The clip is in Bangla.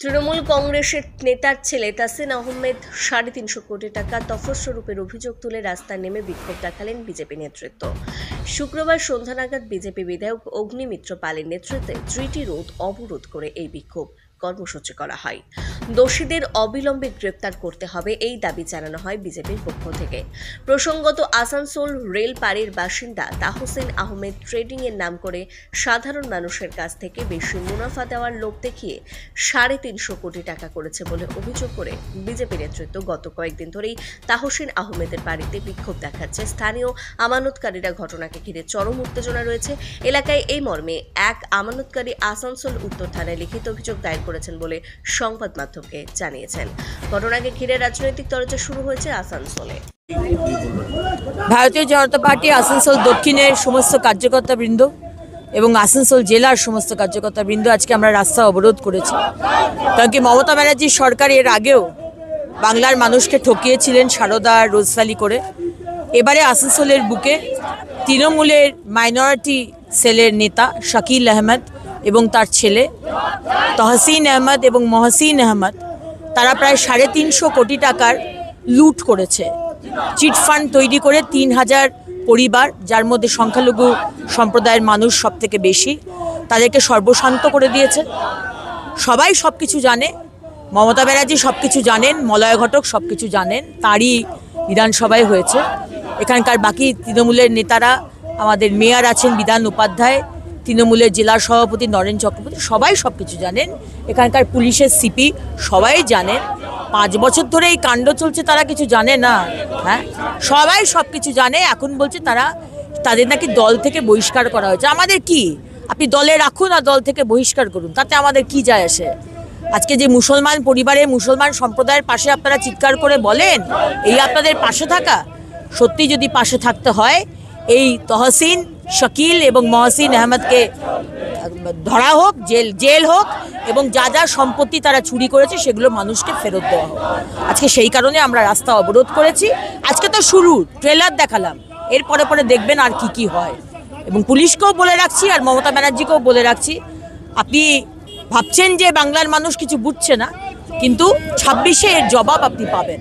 তৃণমূল কংগ্রেসের নেতার ছেলে তাসিন আহমেদ ৩৫০ কোটি টাকা তফস্বরূপের অভিযোগ তুলে রাস্তায় নেমে বিক্ষোভ দেখালেন বিজেপি নেতৃত্ব। শুক্রবার সন্ধ্যা নাগাদ বিজেপি বিধায়ক অগ্নিমিত্র পালের নেতৃত্বে জিটি রোড অবরোধ করে এই বিক্ষোভ কর্মসূচি করা হয়। দোষীদের অবিলম্বে গ্রেপ্তার করতে হবে এই দাবি জানানো হয় বিজেপির পক্ষ থেকে। প্রসঙ্গত, আসানসোল রেল পাড়ের বাসিন্দা তাহসিন আহমেদ ট্রেডিং এর নাম করে সাধারণ মানুষের কাছ থেকে বেশি মুনাফা দেওয়ার লোভ দেখিয়ে ৩৫০ কোটি টাকা করেছে বলে অভিযোগ করে বিজেপি নেতৃত্ব গত কয়েকদিন ধরেই তাহসিন আহমেদের বাড়িতে বিক্ষোভ দেখাচ্ছে। স্থানীয় আমানতকারীরা ঘটনাকে ঘিরে চরম উত্তেজনা রয়েছে। এলাকায় এই মর্মে এক আমানতকারী আসানসোল উত্তর থানায় লিখিত অভিযোগ দায়ের করেছেন বলে সংবাদ মাধ্যমকে জানিয়েছেন। ঘটনাকে ঘিরে রাজনৈতিক তরজা শুরু হয়েছে আসানসোলে। ভারতীয় জনতা পার্টি আসানসোল দক্ষিণের সমস্ত কার্যকর্তাবৃন্দ এবং আসানসোল জেলার সমস্ত কার্যকর্তাবৃন্দ আজকে আমরা রাস্তা অবরোধ করেছি। কারণ কি মমতা ব্যানার্জির সরকার এর আগেও বাংলার মানুষকে ঠকিয়েছিলেন সারদা রোজভ্যালি করে। এবারে আসানসোলের বুকে তৃণমূলের মাইনরিটি সেলের নেতা শাকিল আহমেদ এবং তার ছেলে তহসিন আহমেদ এবং মহসিন আহমেদ তারা প্রায় ৩৫০ কোটি টাকার লুট করেছে। চিটফান্ড তৈরি করে ৩,০০০ পরিবার, যার মধ্যে সংখ্যালঘু সম্প্রদায়ের মানুষ সব থেকে বেশি, তাদেরকে সর্বশান্ত করে দিয়েছে। সবাই সব কিছু জানে, মমতা ব্যানার্জি সব কিছু জানেন, মলয় ঘটক সব কিছু জানেন, তারই বিধানসভায় হয়েছে। এখানকার বাকি তৃণমূলের নেতারা, আমাদের মেয়র আছেন বিধান উপাধ্যায়, তৃণমূলের জেলা সভাপতি নরেন চক্রবর্তী, সবাই সব কিছু জানেন। এখানকার পুলিশের সিপি সবাই জানেন। 5 বছর ধরে এই কাণ্ড চলছে, তারা কিছু জানে না? হ্যাঁ, সবাই সব কিছু জানে। এখন বলছে তাদের নাকি দল থেকে বহিষ্কার করা হয়েছে। আমাদের কি? আপনি দলে রাখুন আর দল থেকে বহিষ্কার করুন, তাতে আমাদের কি যায় আসে? আজকে যে মুসলমান পরিবারে মুসলমান সম্প্রদায়ের পাশে আপনারা চিৎকার করে বলেন, এই আপনাদের পাশে থাকা? সত্যি যদি পাশে থাকতে হয়, এই তহসিন, শাকিল এবং মহসিন আহমেদকে ধরা হোক, জেল হোক, এবং যা যা সম্পত্তি তারা চুরি করেছে সেগুলো মানুষকে ফেরত দেওয়া হোক। আজকে সেই কারণে আমরা রাস্তা অবরোধ করেছি। আজকে তো শুরু, ট্রেলার দেখালাম, এর পরে পরে দেখবেন আর কি হয়। এবং পুলিশকেও বলে রাখছি আর মমতা ব্যানার্জিকেও বলে রাখছি, আপনি ভাবছেন যে বাংলার মানুষ কিছু বুঝছে না, কিন্তু 26-এ এর জবাব আপনি পাবেন।